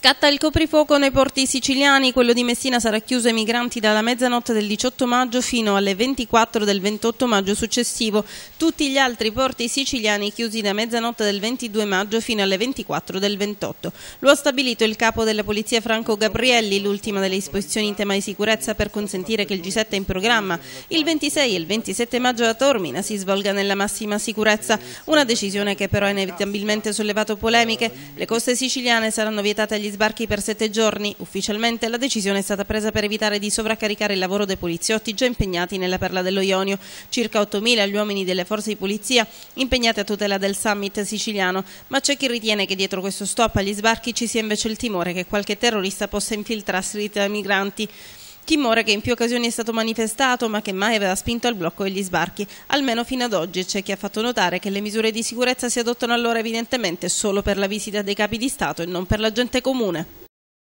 Scatta il coprifuoco nei porti siciliani, quello di Messina sarà chiuso ai migranti dalla mezzanotte del 18 maggio fino alle 24 del 28 maggio successivo. Tutti gli altri porti siciliani chiusi da mezzanotte del 22 maggio fino alle 24 del 28. Lo ha stabilito il capo della polizia Franco Gabrielli, l'ultima delle disposizioni in tema di sicurezza per consentire che il G7 in programma il 26 e il 27 maggio a Taormina si svolga nella massima sicurezza. Una decisione che però ha inevitabilmente sollevato polemiche. Le coste siciliane saranno vietate agli sbarchi per 7 giorni. Ufficialmente la decisione è stata presa per evitare di sovraccaricare il lavoro dei poliziotti già impegnati nella perla dello Ionio. Circa 8.000 gli uomini delle forze di polizia impegnati a tutela del summit siciliano, ma c'è chi ritiene che dietro questo stop agli sbarchi ci sia invece il timore che qualche terrorista possa infiltrarsi tra i migranti. Timore che in più occasioni è stato manifestato ma che mai aveva spinto al blocco degli sbarchi, almeno fino ad oggi. C'è chi ha fatto notare che le misure di sicurezza si adottano allora evidentemente solo per la visita dei capi di Stato e non per la gente comune.